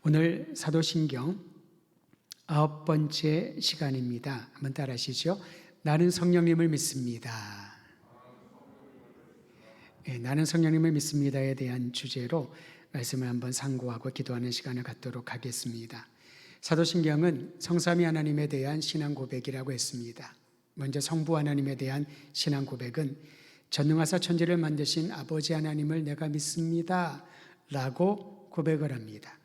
오늘 사도신경 9번째 시간입니다. 한번 따라하시죠. 나는 성령님을 믿습니다. 나는 성령님을 믿습니다에 대한 주제로 말씀을 한번 상고하고 기도하는 시간을 갖도록 하겠습니다. 사도신경은 성삼위 하나님에 대한 신앙 고백이라고 했습니다. 먼저 성부 하나님에 대한 신앙 고백은 전능하사 천지를 만드신 아버지 하나님을 내가 믿습니다 라고 고백을 합니다.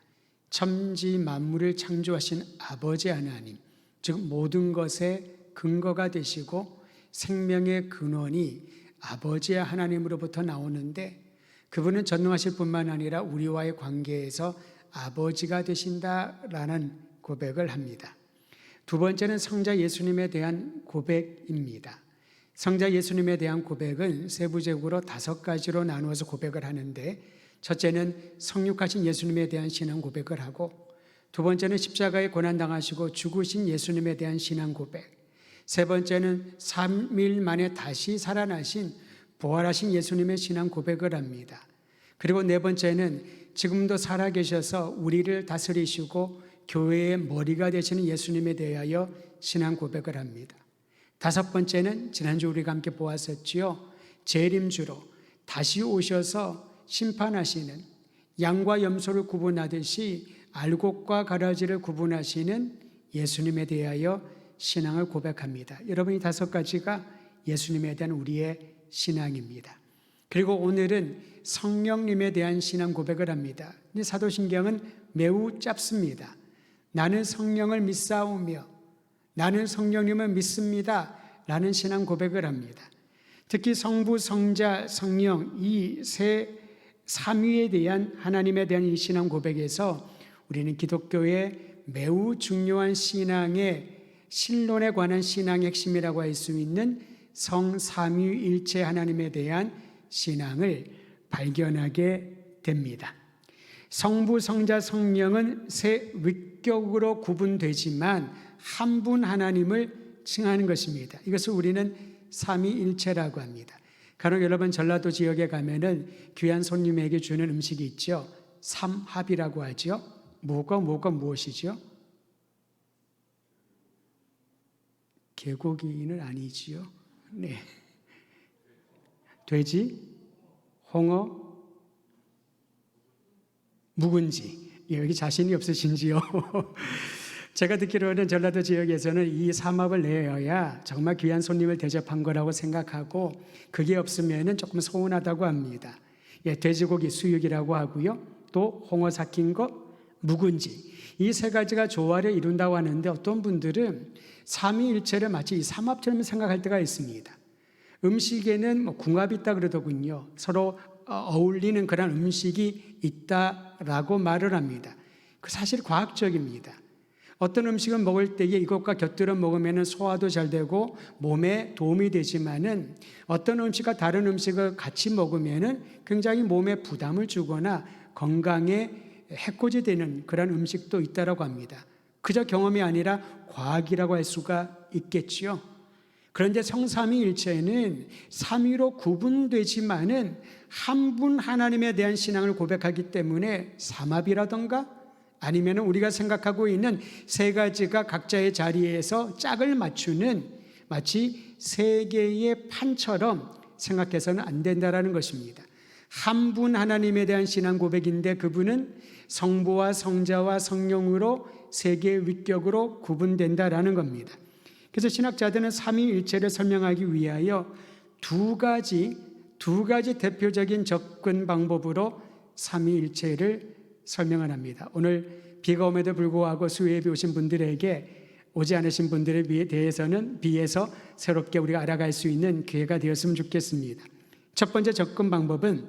천지 만물을 창조하신 아버지 하나님, 즉 모든 것의 근거가 되시고 생명의 근원이 아버지 하나님으로부터 나오는데 그분은 전능하실 뿐만 아니라 우리와의 관계에서 아버지가 되신다라는 고백을 합니다. 두 번째는 성자 예수님에 대한 고백입니다. 성자 예수님에 대한 고백은 세부적으로 5가지로 나누어서 고백을 하는데, 첫째는 성육하신 예수님에 대한 신앙 고백을 하고, 두 번째는 십자가에 고난당하시고 죽으신 예수님에 대한 신앙 고백, 세 번째는 3일 만에 다시 살아나신 부활하신 예수님의 신앙 고백을 합니다. 그리고 네 번째는 지금도 살아계셔서 우리를 다스리시고 교회의 머리가 되시는 예수님에 대하여 신앙 고백을 합니다. 다섯 번째는 지난주 우리가 함께 보았었지요. 재림주로 다시 오셔서 심판하시는, 양과 염소를 구분하듯이 알곡과 가라지를 구분하시는 예수님에 대하여 신앙을 고백합니다. 여러분, 이 5가지가 예수님에 대한 우리의 신앙입니다. 그리고 오늘은 성령님에 대한 신앙 고백을 합니다. 사도신경은 매우 짧습니다. 나는 성령을 믿사오며 나는 성령님을 믿습니다 라는 신앙 고백을 합니다. 특히 성부, 성자, 성령 이 삼위에 대한 하나님에 대한 이 신앙 고백에서 우리는 기독교의 매우 중요한 신앙의 신론에 관한 신앙의 핵심이라고 할 수 있는 성삼위일체 하나님에 대한 신앙을 발견하게 됩니다. 성부, 성자, 성령은 세 위격으로 구분되지만 한 분 하나님을 칭하는 것입니다. 이것을 우리는 삼위일체라고 합니다. 간혹 여러분 전라도 지역에 가면은 귀한 손님에게 주는 음식이 있죠. 삼합이라고 하죠. 뭐가 무엇이죠? 개고기는 아니지요. 네. 돼지, 홍어, 묵은지. 여기 자신이 없으신지요? 제가 듣기로는 전라도 지역에서는 이 삼합을 내어야 정말 귀한 손님을 대접한 거라고 생각하고, 그게 없으면 조금 서운하다고 합니다. 돼지고기 수육이라고 하고요, 또 홍어 삭힌 거, 묵은지, 이 3가지가 조화를 이룬다고 하는데, 어떤 분들은 삼위일체를 마치 이 삼합처럼 생각할 때가 있습니다. 음식에는 궁합이 있다 그러더군요. 서로 어울리는 그런 음식이 있다라고 말을 합니다. 그 사실 과학적입니다. 어떤 음식은 먹을 때에 이것과 곁들여 먹으면 소화도 잘 되고 몸에 도움이 되지만은, 어떤 음식과 다른 음식을 같이 먹으면 굉장히 몸에 부담을 주거나 건강에 해코지 되는 그런 음식도 있다고 합니다. 그저 경험이 아니라 과학이라고 할 수가 있겠지요. 그런데 성삼위일체는 삼위로 구분되지만은 한 분 하나님에 대한 신앙을 고백하기 때문에 삼합이라던가 아니면 우리가 생각하고 있는 3가지가 각자의 자리에서 짝을 맞추는 마치 3개의 판처럼 생각해서는 안 된다라는 것입니다. 한 분 하나님에 대한 신앙 고백인데, 그분은 성부와 성자와 성령으로 3개의 위격으로 구분된다라는 겁니다. 그래서 신학자들은 삼위일체를 설명하기 위하여 두 가지 대표적인 접근 방법으로 삼위일체를 설명을 합니다. 오늘 비가 오에도 불구하고 수요예배 오신 분들에게 오지 않으신 분들에 대해서는 비해서 새롭게 우리가 알아갈 수 있는 기회가 되었으면 좋겠습니다. 첫 번째 접근 방법은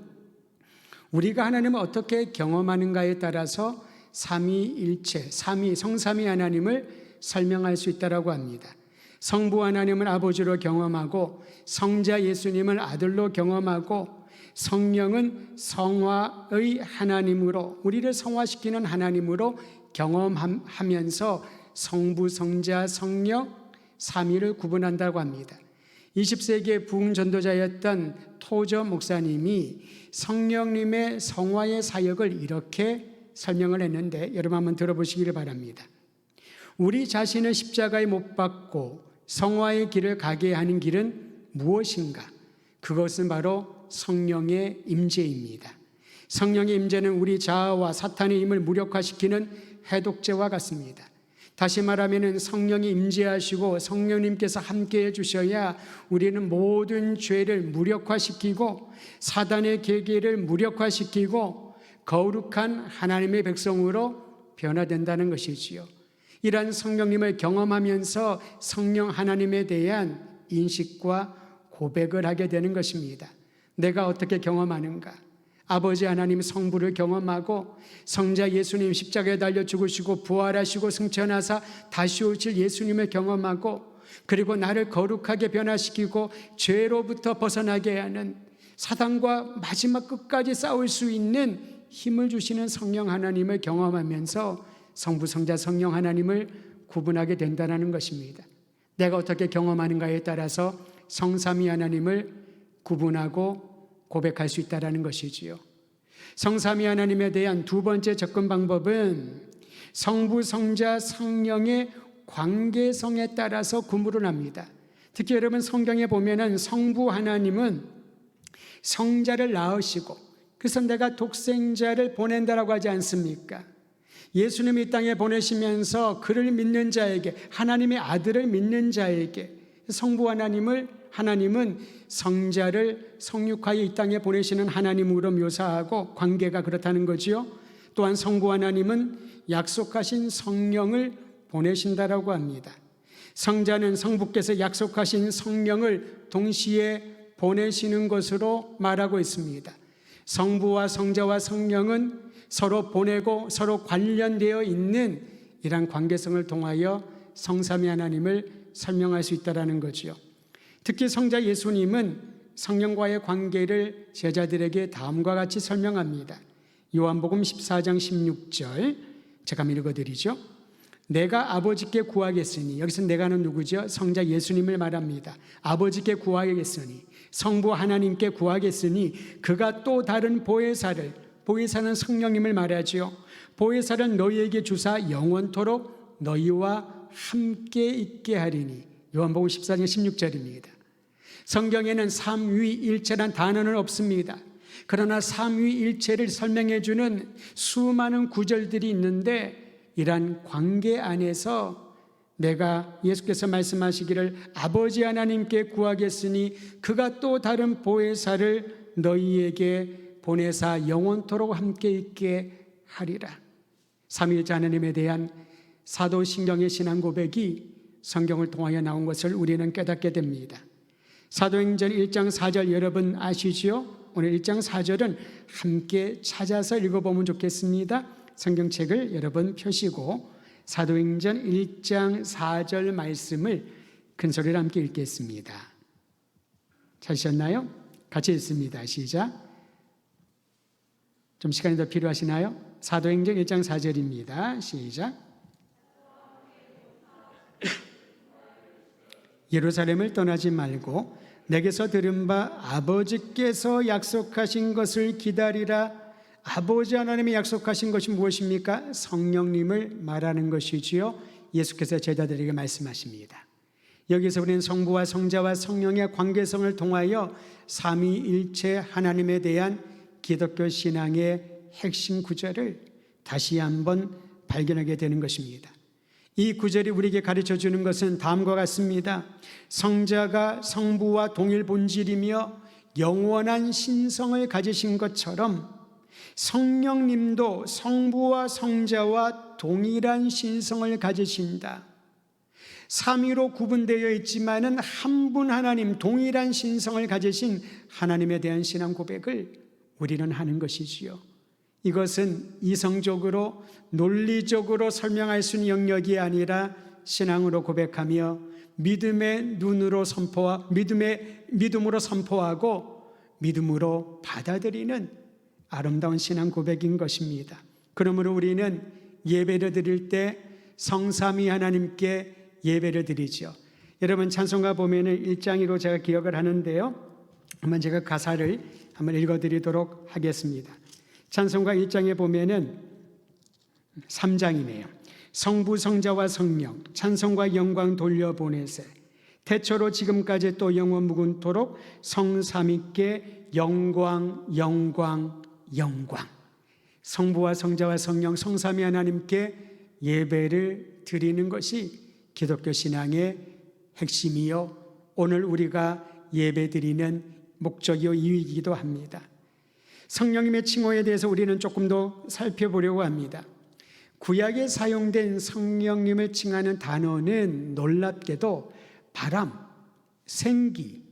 우리가 하나님을 어떻게 경험하는가에 따라서 삼위일체, 성삼위 하나님을 설명할 수 있다고 합니다. 성부 하나님을 아버지로 경험하고, 성자 예수님을 아들로 경험하고, 성령은 성화의 하나님으로, 우리를 성화시키는 하나님으로 경험하면서 성부, 성자, 성령 삼위를 구분한다고 합니다. 20세기의 부흥 전도자였던 토저 목사님이 성령님의 성화의 사역을 이렇게 설명을 했는데 여러분 한번 들어보시기를 바랍니다. 우리 자신을 십자가에 못 박고 성화의 길을 가게 하는 길은 무엇인가? 그것은 바로 성령의 임재입니다. 성령의 임재는 우리 자아와 사탄의 힘을 무력화시키는 해독제와 같습니다. 다시 말하면 성령이 임재하시고 성령님께서 함께해 주셔야 우리는 모든 죄를 무력화시키고 사단의 계계를 무력화시키고 거룩한 하나님의 백성으로 변화된다는 것이지요. 이러한 성령님을 경험하면서 성령 하나님에 대한 인식과 고백을 하게 되는 것입니다. 내가 어떻게 경험하는가? 아버지 하나님 성부를 경험하고 성자 예수님 십자가에 달려 죽으시고 부활하시고 승천하사 다시 오실 예수님을 경험하고 그리고 나를 거룩하게 변화시키고 죄로부터 벗어나게 하는 사단과 마지막 끝까지 싸울 수 있는 힘을 주시는 성령 하나님을 경험하면서 성부 성자 성령 하나님을 구분하게 된다는 것입니다. 내가 어떻게 경험하는가에 따라서 성삼위 하나님을 구분하고 고백할 수 있다는 것이지요. 성삼위 하나님에 대한 두 번째 접근 방법은 성부, 성자, 성령의 관계성에 따라서 구분을 합니다. 특히 여러분 성경에 보면은 성부 하나님은 성자를 낳으시고 그래서 내가 독생자를 보낸다라고 하지 않습니까? 예수님이 이 땅에 보내시면서 그를 믿는 자에게 하나님의 아들을 믿는 자에게 성부 하나님은 성자를 성육하여 이 땅에 보내시는 하나님으로 묘사하고 관계가 그렇다는 거지요. 또한 성부 하나님은 약속하신 성령을 보내신다라고 합니다. 성자는 성부께서 약속하신 성령을 동시에 보내시는 것으로 말하고 있습니다. 성부와 성자와 성령은 서로 보내고 서로 관련되어 있는 이러한 관계성을 통하여 성삼위 하나님을 설명할 수 있다는 거지요. 특히 성자 예수님은 성령과의 관계를 제자들에게 다음과 같이 설명합니다. 요한복음 14장 16절 제가 한번 읽어드리죠. 내가 아버지께 구하겠으니, 여기서 내가는 누구죠? 성자 예수님을 말합니다. 아버지께 구하겠으니, 성부 하나님께 구하겠으니 그가 또 다른 보혜사를, 보혜사는 성령님을 말하지요. 보혜사를 너희에게 주사 영원토록 너희와 함께 있게 하리니. 요한복음 14장 16절입니다. 성경에는 삼위일체란 단어는 없습니다. 그러나 삼위일체를 설명해 주는 수많은 구절들이 있는데 이러한 관계 안에서 내가 예수께서 말씀하시기를 아버지 하나님께 구하겠으니 그가 또 다른 보혜사를 너희에게 보내사 영원토록 함께 있게 하리라. 삼위일체 하나님에 대한 사도신경의 신앙 고백이 성경을 통하여 나온 것을 우리는 깨닫게 됩니다. 사도행전 1장 4절 여러분 아시지요? 오늘 1장 4절은 함께 찾아서 읽어보면 좋겠습니다. 성경책을 여러분 펴시고 사도행전 1장 4절 말씀을 큰 소리로 함께 읽겠습니다. 찾으셨나요? 같이 읽습니다. 시작. 좀 시간이 더 필요하시나요? 사도행전 1장 4절입니다. 시작. 예루살렘을 떠나지 말고 내게서 들은 바 아버지께서 약속하신 것을 기다리라. 아버지 하나님이 약속하신 것이 무엇입니까? 성령님을 말하는 것이지요. 예수께서 제자들에게 말씀하십니다. 여기서 우리는 성부와 성자와 성령의 관계성을 통하여 삼위일체 하나님에 대한 기독교 신앙의 핵심 구절을 다시 한번 발견하게 되는 것입니다. 이 구절이 우리에게 가르쳐 주는 것은 다음과 같습니다. 성자가 성부와 동일 본질이며 영원한 신성을 가지신 것처럼 성령님도 성부와 성자와 동일한 신성을 가지신다. 삼위로 구분되어 있지만은 한 분 하나님, 동일한 신성을 가지신 하나님에 대한 신앙 고백을 우리는 하는 것이지요. 이것은 이성적으로 논리적으로 설명할 수 있는 영역이 아니라 신앙으로 고백하며 믿음의 눈으로 믿음으로 선포하고 믿음으로 받아들이는 아름다운 신앙 고백인 것입니다. 그러므로 우리는 예배를 드릴 때 성삼위 하나님께 예배를 드리죠. 여러분 찬송가 보면은 1장으로 제가 기억을 하는데요. 한번 제가 가사를 한번 읽어드리도록 하겠습니다. 찬송가 1장에 보면은 3장이네요. 성부, 성자와 성령 찬송과 영광 돌려보내세 태초로 지금까지 또 영원 무궁토록 성삼위께 영광 영광 영광. 성부와 성자와 성령 성삼위 하나님께 예배를 드리는 것이 기독교 신앙의 핵심이요 오늘 우리가 예배 드리는 목적이요 이유이기도 합니다. 성령님의 칭호에 대해서 우리는 조금 더 살펴보려고 합니다. 구약에 사용된 성령님을 칭하는 단어는 놀랍게도 바람, 생기,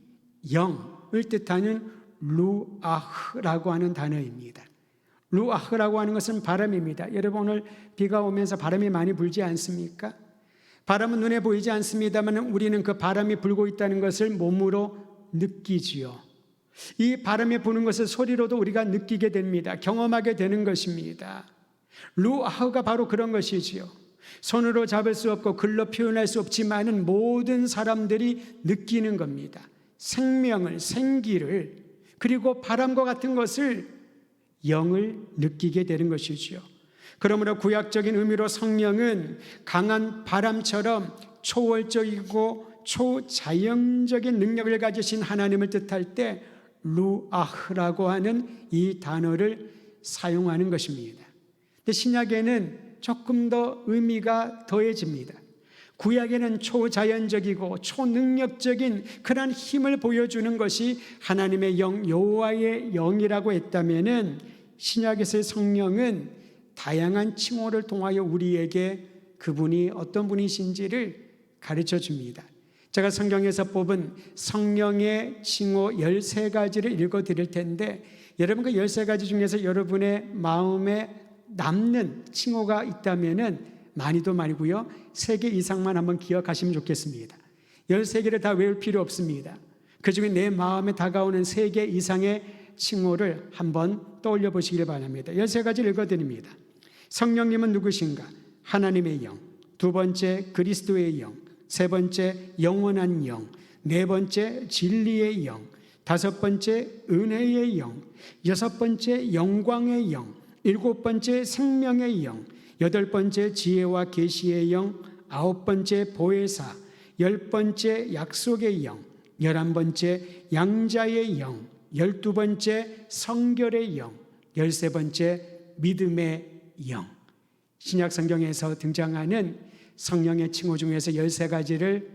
영을 뜻하는 루아흐라고 하는 단어입니다. 루아흐라고 하는 것은 바람입니다. 여러분 오늘 비가 오면서 바람이 많이 불지 않습니까? 바람은 눈에 보이지 않습니다만 우리는 그 바람이 불고 있다는 것을 몸으로 느끼지요. 이 바람이 부는 것을 소리로도 우리가 느끼게 됩니다. 경험하게 되는 것입니다. 루아흐가 바로 그런 것이지요. 손으로 잡을 수 없고 글로 표현할 수 없지만은 모든 사람들이 느끼는 겁니다. 생명을, 생기를, 그리고 바람과 같은 것을, 영을 느끼게 되는 것이지요. 그러므로 구약적인 의미로 성령은 강한 바람처럼 초월적이고 초자연적인 능력을 가지신 하나님을 뜻할 때 루아흐라고 하는 이 단어를 사용하는 것입니다. 근데 신약에는 조금 더 의미가 더해집니다. 구약에는 초자연적이고 초능력적인 그런 힘을 보여주는 것이 하나님의 영, 여호와의 영이라고 했다면은 신약에서의 성령은 다양한 칭호를 통하여 우리에게 그분이 어떤 분이신지를 가르쳐 줍니다. 제가 성경에서 뽑은 성령의 칭호 13가지를 읽어 드릴 텐데 여러분 그 13가지 중에서 여러분의 마음에 남는 칭호가 있다면은 많이도 말고요 3개 이상만 한번 기억하시면 좋겠습니다. 13개를 다 외울 필요 없습니다. 그 중에 내 마음에 다가오는 3개 이상의 칭호를 한번 떠올려 보시길 바랍니다. 13가지를 읽어드립니다. 성령님은 누구신가? 하나님의 영. 2번째 그리스도의 영. 3번째 영원한 영. 4번째 진리의 영. 5번째 은혜의 영. 6번째 영광의 영. 7번째 생명의 영. 8번째 지혜와 계시의 영. 9번째 보혜사. 10번째 약속의 영. 11번째 양자의 영. 12번째 성결의 영. 13번째 믿음의 영. 신약 성경에서 등장하는 성령의 칭호 중에서 13가지를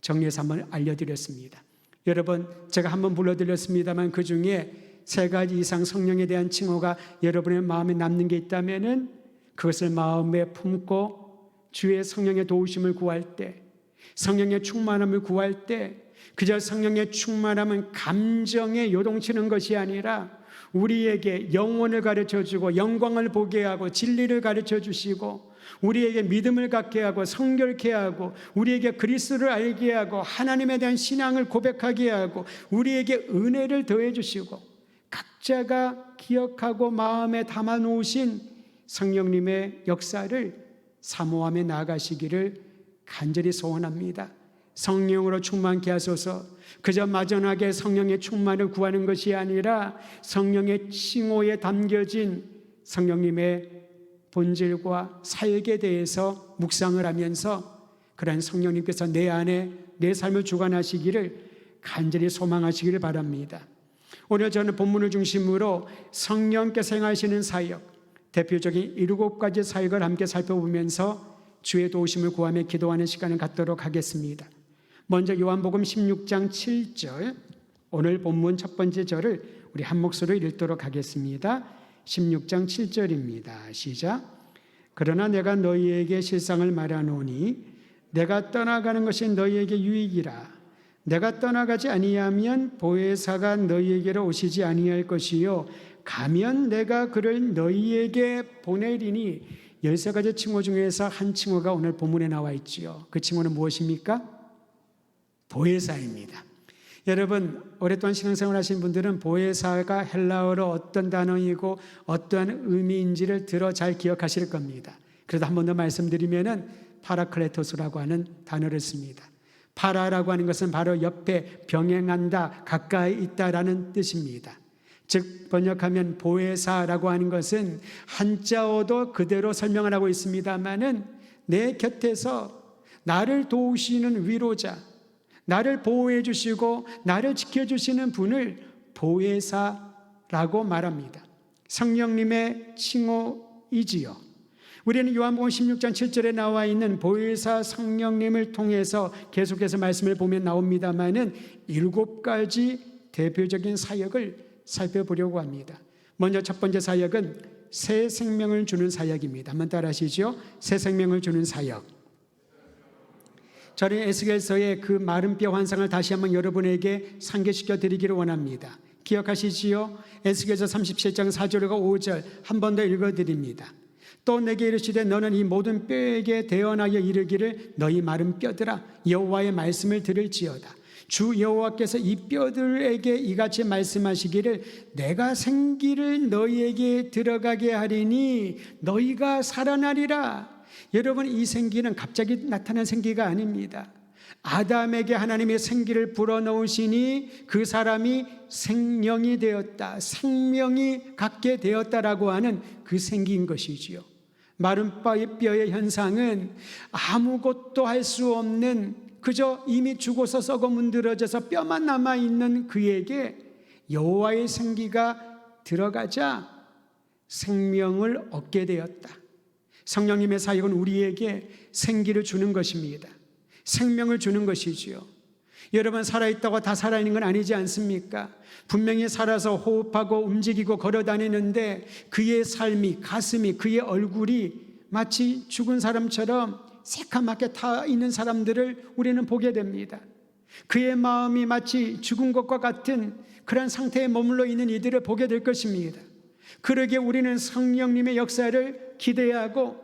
정리해서 한번 알려드렸습니다. 여러분 제가 한번 불러드렸습니다만 그 중에 3가지 이상 성령에 대한 칭호가 여러분의 마음에 남는 게 있다면 그것을 마음에 품고 주의 성령의 도우심을 구할 때, 성령의 충만함을 구할 때 그저 성령의 충만함은 감정에 요동치는 것이 아니라 우리에게 영혼을 가르쳐주고 영광을 보게 하고 진리를 가르쳐주시고 우리에게 믿음을 갖게 하고 성결케 하고 우리에게 그리스도를 알게 하고 하나님에 대한 신앙을 고백하게 하고 우리에게 은혜를 더해 주시고 각자가 기억하고 마음에 담아놓으신 성령님의 역사를 사모하며 나아가시기를 간절히 소원합니다. 성령으로 충만케 하소서. 그저 막연하게 성령의 충만을 구하는 것이 아니라 성령의 칭호에 담겨진 성령님의 본질과 사역에 대해서 묵상을 하면서 그러한 성령님께서 내 안에 내 삶을 주관하시기를 간절히 소망하시기를 바랍니다. 오늘 저는 본문을 중심으로 성령께서 행하시는 사역, 대표적인 7가지 사역을 함께 살펴보면서 주의 도우심을 구하며 기도하는 시간을 갖도록 하겠습니다. 먼저 요한복음 16장 7절, 오늘 본문 첫 번째 절을 우리 한 목소리로 읽도록 하겠습니다. 16장 7절입니다. 시작. 그러나 내가 너희에게 실상을 말하노니 내가 떠나가는 것이 너희에게 유익이라. 내가 떠나가지 아니하면 보혜사가 너희에게로 오시지 아니할 것이요 가면 내가 그를 너희에게 보내리니. 13가지 칭호 중에서 한 칭호가 오늘 본문에 나와 있지요. 그 칭호는 무엇입니까? 보혜사입니다. 여러분 오랫동안 신앙생활 하신 분들은 보혜사가 헬라어로 어떤 단어이고 어떠한 의미인지를 들어 잘 기억하실 겁니다. 그래도 한 번 더 말씀드리면은 파라클레토스라고 하는 단어를 씁니다. 파라라고 하는 것은 바로 옆에 병행한다, 가까이 있다라는 뜻입니다. 즉 번역하면 보혜사라고 하는 것은 한자어도 그대로 설명을 하고 있습니다마는 내 곁에서 나를 도우시는 위로자, 나를 보호해 주시고 나를 지켜주시는 분을 보혜사라고 말합니다. 성령님의 칭호이지요. 우리는 요한복음 16장 7절에 나와 있는 보혜사 성령님을 통해서 계속해서 말씀을 보면 나옵니다마는 7가지 대표적인 사역을 살펴보려고 합니다. 먼저 첫 번째 사역은 새 생명을 주는 사역입니다. 한번 따라 하시죠. 새 생명을 주는 사역. 저는 에스겔서의 그 마른 뼈 환상을 다시 한번 여러분에게 상기시켜 드리기를 원합니다. 기억하시지요? 에스겔서 37장 4절과 5절 한 번 더 읽어드립니다. 또 내게 이르시되 너는 이 모든 뼈에게 대언하여 이르기를 너희 마른 뼈들아 여호와의 말씀을 들을지어다. 주 여호와께서 이 뼈들에게 이같이 말씀하시기를 내가 생기를 너희에게 들어가게 하리니 너희가 살아나리라. 여러분, 이 생기는 갑자기 나타난 생기가 아닙니다. 아담에게 하나님의 생기를 불어넣으시니 그 사람이 생명이 되었다, 생명이 갖게 되었다라고 하는 그 생기인 것이지요. 마른 뼈의 현상은 아무것도 할 수 없는, 그저 이미 죽어서 썩어 문드러져서 뼈만 남아있는 그에게 여호와의 생기가 들어가자 생명을 얻게 되었다. 성령님의 사역은 우리에게 생기를 주는 것입니다. 생명을 주는 것이지요. 여러분, 살아있다고 다 살아있는 건 아니지 않습니까? 분명히 살아서 호흡하고 움직이고 걸어다니는데 그의 삶이, 가슴이, 그의 얼굴이 마치 죽은 사람처럼 새카맣게 타 있는 사람들을 우리는 보게 됩니다. 그의 마음이 마치 죽은 것과 같은 그런 상태에 머물러 있는 이들을 보게 될 것입니다. 그러기에 우리는 성령님의 역사를 기대하고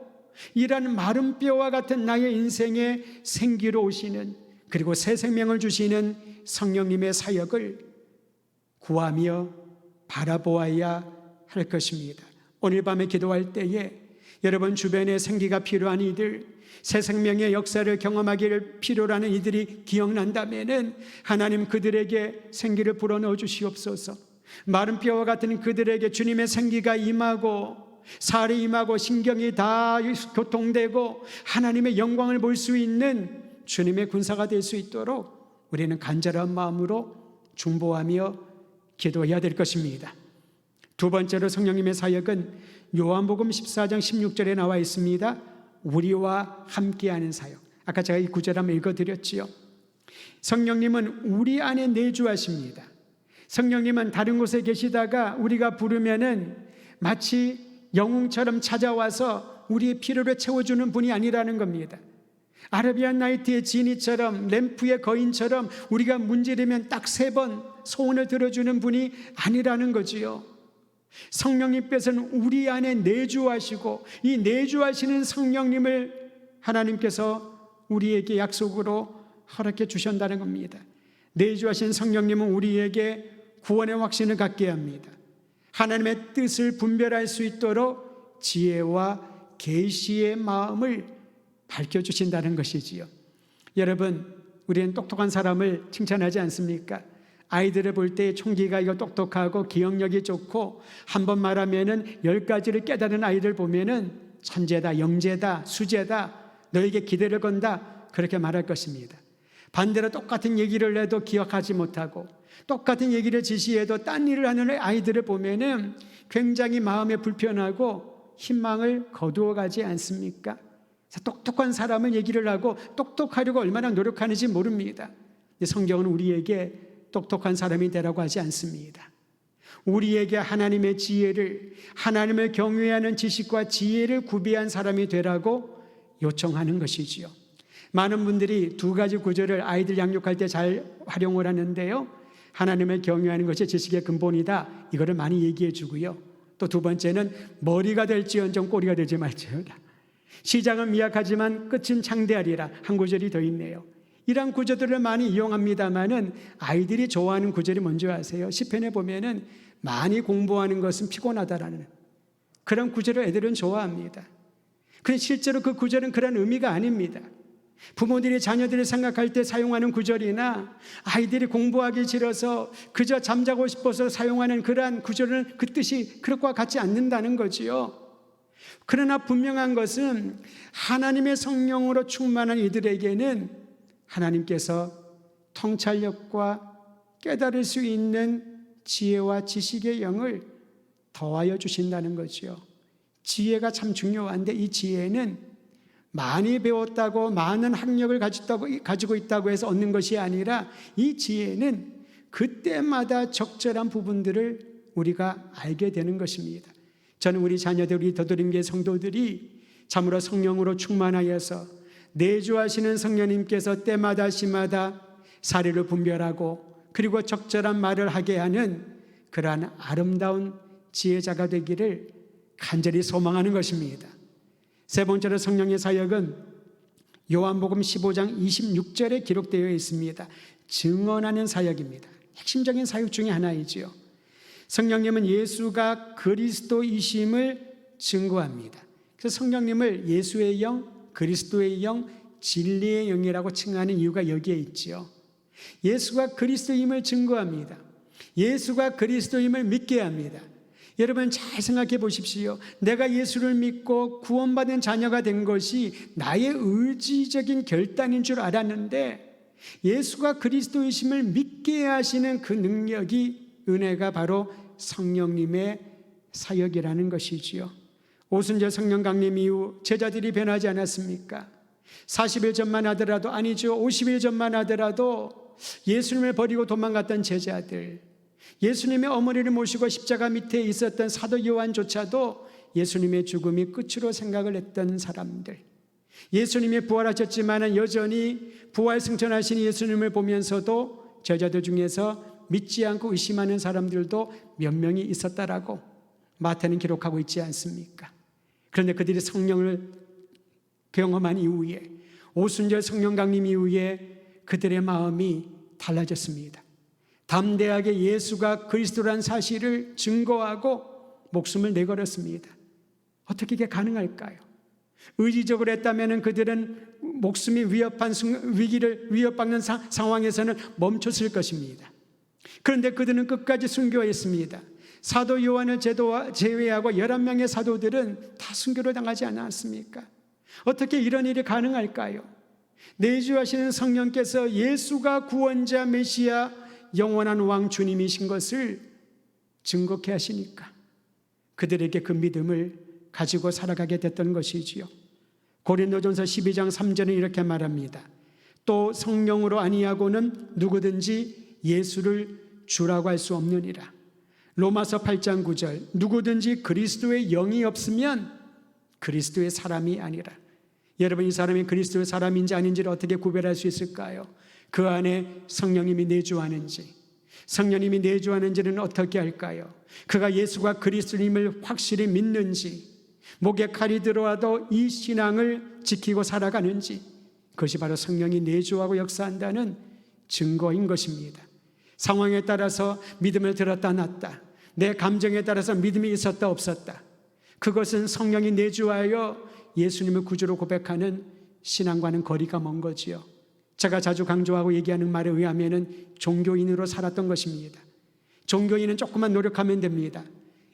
이런 마른 뼈와 같은 나의 인생에 생기로 오시는, 그리고 새 생명을 주시는 성령님의 사역을 구하며 바라보아야 할 것입니다. 오늘 밤에 기도할 때에 여러분 주변에 생기가 필요한 이들, 새 생명의 역사를 경험하기를 필요로 하는 이들이 기억난다면은 하나님 그들에게 생기를 불어넣어 주시옵소서. 마른 뼈와 같은 그들에게 주님의 생기가 임하고 살이 임하고 신경이 다 교통되고 하나님의 영광을 볼 수 있는 주님의 군사가 될 수 있도록 우리는 간절한 마음으로 중보하며 기도해야 될 것입니다. 두 번째로 성령님의 사역은 요한복음 14장 16절에 나와 있습니다. 우리와 함께하는 사역. 아까 제가 이 구절 한번 읽어드렸지요. 성령님은 우리 안에 내주하십니다. 성령님은 다른 곳에 계시다가 우리가 부르면은 마치 영웅처럼 찾아와서 우리의 필요를 채워주는 분이 아니라는 겁니다. 아라비안 나이트의 지니처럼, 램프의 거인처럼 우리가 문지르면 딱 3번 소원을 들어주는 분이 아니라는 거지요. 성령님께서는 우리 안에 내주하시고 이 내주하시는 성령님을 하나님께서 우리에게 약속으로 허락해 주신다는 겁니다. 내주하신 성령님은 우리에게 구원의 확신을 갖게 합니다. 하나님의 뜻을 분별할 수 있도록 지혜와 계시의 마음을 밝혀주신다는 것이지요. 여러분, 우리는 똑똑한 사람을 칭찬하지 않습니까? 아이들을 볼 때 총기가 이거 똑똑하고 기억력이 좋고 한 번 말하면은 10가지를 깨달은 아이들 보면은 천재다, 영재다, 수재다, 너에게 기대를 건다, 그렇게 말할 것입니다. 반대로 똑같은 얘기를 해도 기억하지 못하고 똑같은 얘기를 지시해도 딴 일을 하는 아이들을 보면은 굉장히 마음에 불편하고 희망을 거두어가지 않습니까? 똑똑한 사람은 얘기를 하고 똑똑하려고 얼마나 노력하는지 모릅니다. 성경은 우리에게 똑똑한 사람이 되라고 하지 않습니다. 우리에게 하나님의 지혜를, 하나님을 경외하는 지식과 지혜를 구비한 사람이 되라고 요청하는 것이지요. 많은 분들이 2가지 구절을 아이들 양육할 때 잘 활용을 하는데요. 하나님을 경외하는 것이 지식의 근본이다, 이거를 많이 얘기해 주고요. 또 2번째는 머리가 될지언정 꼬리가 되지 말지어다. 시작은 미약하지만 끝은 창대하리라, 한 구절이 더 있네요. 이런 구절들을 많이 이용합니다만은 아이들이 좋아하는 구절이 뭔지 아세요? 시편에 보면은 많이 공부하는 것은 피곤하다라는 그런 구절을 애들은 좋아합니다. 그런데 실제로 그 구절은 그런 의미가 아닙니다. 부모들이 자녀들을 생각할 때 사용하는 구절이나 아이들이 공부하기 싫어서 그저 잠자고 싶어서 사용하는 그러한 구절은 그 뜻이 그것과 같지 않는다는 거지요. 그러나 분명한 것은 하나님의 성령으로 충만한 이들에게는 하나님께서 통찰력과 깨달을 수 있는 지혜와 지식의 영을 더하여 주신다는 거죠. 지혜가 참 중요한데 이 지혜는 많이 배웠다고 많은 학력을 가지고 있다고 해서 얻는 것이 아니라 이 지혜는 그때마다 적절한 부분들을 우리가 알게 되는 것입니다. 저는 우리 자녀들, 우리 더드림교회 성도들이 참으로 성령으로 충만하여서 내주하시는 성령님께서 때마다 시마다 사례를 분별하고 그리고 적절한 말을 하게 하는 그러한 아름다운 지혜자가 되기를 간절히 소망하는 것입니다. 세 번째로 성령의 사역은 요한복음 15장 26절에 기록되어 있습니다. 증언하는 사역입니다. 핵심적인 사역 중에 하나이지요. 성령님은 예수가 그리스도이심을 증거합니다. 그래서 성령님을 예수의 영, 그리스도의 영, 진리의 영이라고 칭하는 이유가 여기에 있지요. 예수가 그리스도임을 증거합니다. 예수가 그리스도임을 믿게 합니다. 여러분 잘 생각해 보십시오. 내가 예수를 믿고 구원받은 자녀가 된 것이 나의 의지적인 결단인 줄 알았는데 예수가 그리스도이심을 믿게 하시는 그 능력이, 은혜가 바로 성령님의 사역이라는 것이지요. 오순절 성령 강림 이후 제자들이 변하지 않았습니까? 40일 전만 하더라도, 아니죠, 50일 전만 하더라도 예수님을 버리고 도망갔던 제자들, 예수님의 어머니를 모시고 십자가 밑에 있었던 사도 요한조차도 예수님의 죽음이 끝으로 생각을 했던 사람들, 예수님이 부활하셨지만 여전히 부활 승천하신 예수님을 보면서도 제자들 중에서 믿지 않고 의심하는 사람들도 몇 명이 있었다라고 마태는 기록하고 있지 않습니까? 그런데 그들이 성령을 경험한 이후에, 오순절 성령 강림 이후에 그들의 마음이 달라졌습니다. 담대하게 예수가 그리스도란 사실을 증거하고 목숨을 내걸었습니다. 어떻게 이게 가능할까요? 의지적으로 했다면 그들은 목숨이 위협받는 상황에서는 멈췄을 것입니다. 그런데 그들은 끝까지 순교했습니다. 사도 요한을 제외하고 11명의 사도들은 다 순교를 당하지 않았습니까? 어떻게 이런 일이 가능할까요? 내주하시는 성령께서 예수가 구원자 메시아 영원한 왕 주님이신 것을 증거케 하시니까 그들에게 그 믿음을 가지고 살아가게 됐던 것이지요. 고린도전서 12장 3절은 이렇게 말합니다. 또 성령으로 아니하고는 누구든지 예수를 주라고 할 수 없느니라. 로마서 8장 9절, 누구든지 그리스도의 영이 없으면 그리스도의 사람이 아니라. 여러분, 이 사람이 그리스도의 사람인지 아닌지를 어떻게 구별할 수 있을까요? 그 안에 성령님이 내주하는지, 성령님이 내주하는지는 어떻게 할까요? 그가 예수가 그리스도님을 확실히 믿는지, 목에 칼이 들어와도 이 신앙을 지키고 살아가는지, 그것이 바로 성령이 내주하고 역사한다는 증거인 것입니다. 상황에 따라서 믿음을 들었다 놨다, 내 감정에 따라서 믿음이 있었다 없었다, 그것은 성령이 내주하여 예수님을 구주로 고백하는 신앙과는 거리가 먼 거지요. 제가 자주 강조하고 얘기하는 말에 의하면 종교인으로 살았던 것입니다. 종교인은 조금만 노력하면 됩니다.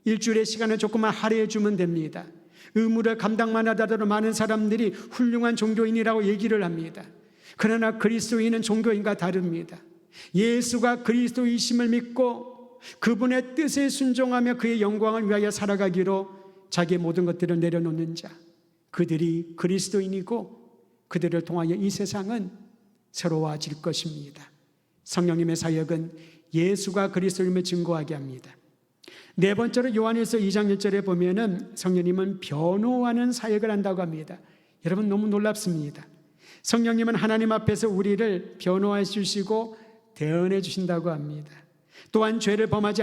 일주일의 시간을 조금만 할애해 주면 됩니다. 의무를 감당만 하더라도 많은 사람들이 훌륭한 종교인이라고 얘기를 합니다. 그러나 그리스도인은 종교인과 다릅니다. 예수가 그리스도이심을 믿고 그분의 뜻에 순종하며 그의 영광을 위하여 살아가기로 자기의 모든 것들을 내려놓는 자, 그들이 그리스도인이고 그들을 통하여 이 세상은 새로워질 것입니다. 성령님의 사역은 예수가 그리스도임을 증거하게 합니다. 네 번째로 요한일서 2장 1절에 보면은 성령님은 변호하는 사역을 한다고 합니다. 여러분, 너무 놀랍습니다. 성령님은 하나님 앞에서 우리를 변호해 주시고 대언해 주신다고 합니다. 또한 죄를 범하지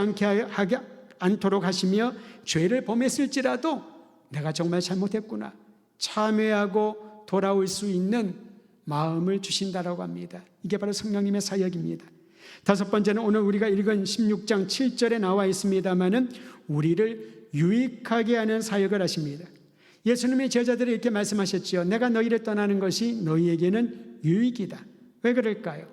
않도록 하시며 죄를 범했을지라도 내가 정말 잘못했구나 참회하고 돌아올 수 있는 마음을 주신다라고 합니다. 이게 바로 성령님의 사역입니다. 다섯 번째는 오늘 우리가 읽은 16장 7절에 나와 있습니다마는 우리를 유익하게 하는 사역을 하십니다. 예수님의 제자들이 이렇게 말씀하셨지요. 내가 너희를 떠나는 것이 너희에게는 유익이다. 왜 그럴까요?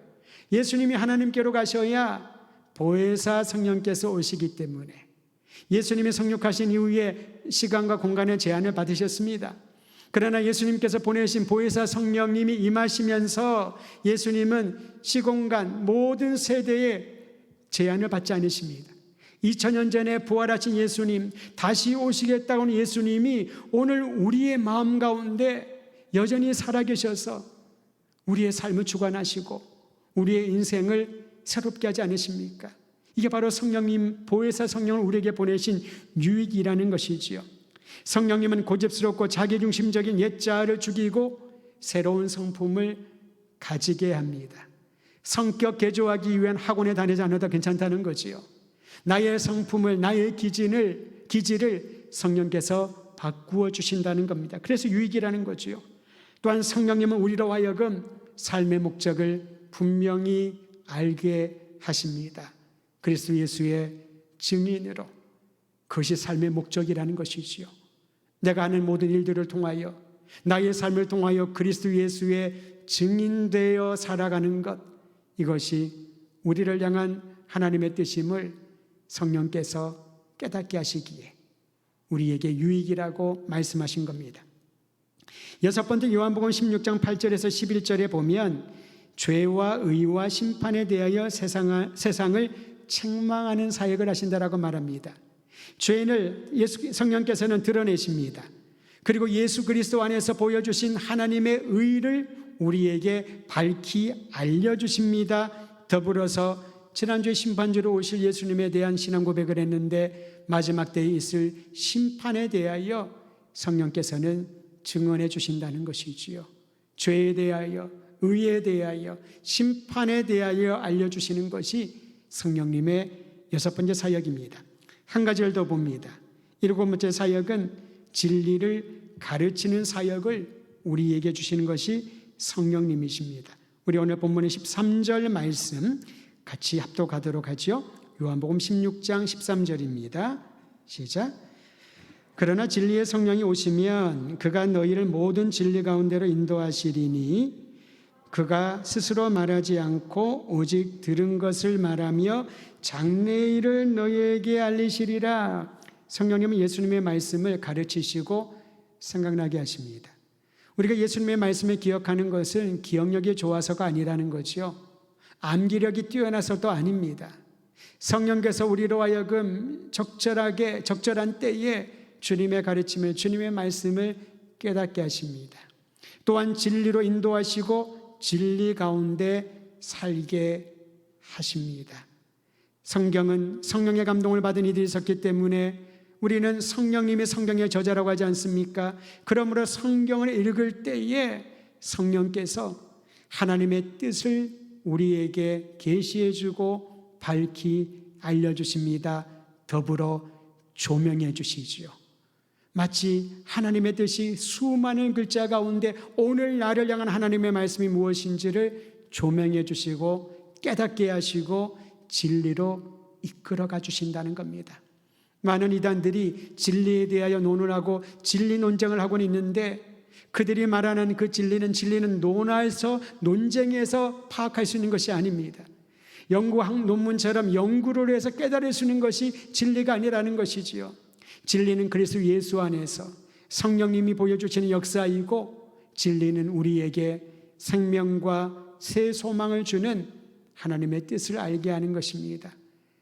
예수님이 하나님께로 가셔야 보혜사 성령께서 오시기 때문에, 예수님이 성육하신 이후에 시간과 공간의 제한을 받으셨습니다. 그러나 예수님께서 보내신 보혜사 성령님이 임하시면서 예수님은 시공간 모든 세대에 제한을 받지 않으십니다. 2000년 전에 부활하신 예수님, 다시 오시겠다고 하는 예수님이 오늘 우리의 마음 가운데 여전히 살아계셔서 우리의 삶을 주관하시고 우리의 인생을 새롭게 하지 않으십니까? 이게 바로 성령님, 보혜사 성령을 우리에게 보내신 유익이라는 것이지요. 성령님은 고집스럽고 자기중심적인 옛자를 죽이고 새로운 성품을 가지게 합니다. 성격 개조하기 위한 학원에 다니지 않아도 괜찮다는 거지요. 나의 성품을, 나의 기질을 성령께서 바꾸어 주신다는 겁니다. 그래서 유익이라는 거지요. 또한 성령님은 우리로 하여금 삶의 목적을 분명히 알게 하십니다. 그리스도 예수의 증인으로, 그것이 삶의 목적이라는 것이지요. 내가 하는 모든 일들을 통하여, 나의 삶을 통하여 그리스도 예수의 증인되어 살아가는 것, 이것이 우리를 향한 하나님의 뜻임을 성령께서 깨닫게 하시기에 우리에게 유익이라고 말씀하신 겁니다. 여섯 번째, 요한복음 16장 8절에서 11절에 보면 죄와 의와 심판에 대하여 세상을 책망하는 사역을 하신다라고 말합니다. 죄를 성령께서는 드러내십니다. 그리고 예수 그리스도 안에서 보여주신 하나님의 의를 우리에게 밝히 알려주십니다. 더불어서 지난주에 심판주로 오실 예수님에 대한 신앙 고백을 했는데, 마지막 때에 있을 심판에 대하여 성령께서는 증언해 주신다는 것이지요. 죄에 대하여, 의에 대하여, 심판에 대하여 알려주시는 것이 성령님의 여섯 번째 사역입니다. 한 가지를 더 봅니다. 일곱 번째 사역은 진리를 가르치는 사역을 우리에게 주시는 것이 성령님이십니다. 우리 오늘 본문의 13절 말씀 같이 합독하도록 하죠. 요한복음 16장 13절입니다. 시작. 그러나 진리의 성령이 오시면 그가 너희를 모든 진리 가운데로 인도하시리니 그가 스스로 말하지 않고 오직 들은 것을 말하며 장래일을 너희에게 알리시리라. 성령님은 예수님의 말씀을 가르치시고 생각나게 하십니다. 우리가 예수님의 말씀을 기억하는 것은 기억력이 좋아서가 아니라는 거죠. 암기력이 뛰어나서도 아닙니다. 성령께서 우리로 하여금 적절한 때에 주님의 가르침을, 주님의 말씀을 깨닫게 하십니다. 또한 진리로 인도하시고 진리 가운데 살게 하십니다. 성경은 성령의 감동을 받은 이들이 있었기 때문에 우리는 성령님이 성경의 저자라고 하지 않습니까? 그러므로 성경을 읽을 때에 성령께서 하나님의 뜻을 우리에게 계시해 주고 밝히 알려주십니다. 더불어 조명해 주시지요. 마치 하나님의 뜻이 수많은 글자 가운데 오늘 나를 향한 하나님의 말씀이 무엇인지를 조명해 주시고 깨닫게 하시고 진리로 이끌어가 주신다는 겁니다. 많은 이단들이 진리에 대하여 논문하고 진리 논쟁을 하고는 있는데, 그들이 말하는 그 진리는 논하에서, 논쟁에서 파악할 수 있는 것이 아닙니다. 연구학 논문처럼 연구를 해서 깨달을 수 있는 것이 진리가 아니라는 것이지요. 진리는 그리스도 예수 안에서 성령님이 보여주시는 역사이고, 진리는 우리에게 생명과 새 소망을 주는 하나님의 뜻을 알게 하는 것입니다.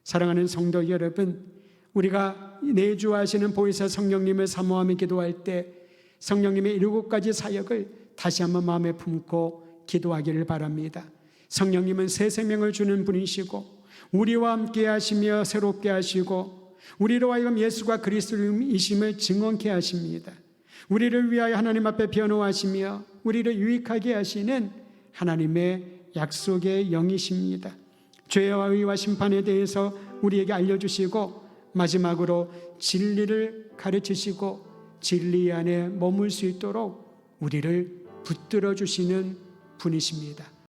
사랑하는 성도 여러분, 우리가 내주하시는 보혜사 성령님을 사모하며 기도할 때 성령님의 7가지 사역을 다시 한번 마음에 품고 기도하기를 바랍니다. 성령님은 새 생명을 주는 분이시고 우리와 함께 하시며 새롭게 하시고 우리로 하여금 예수가 그리스도이심을 증언케 하십니다. 우리를 위하여 하나님 앞에 변호하시며 우리를 유익하게 하시는 하나님의 약속의 영이십니다. 죄와 의와 심판에 대해서 우리에게 알려주시고 마지막으로 진리를 가르치시고 진리 안에 머물 수 있도록 우리를 붙들어 주시는 분이십니다.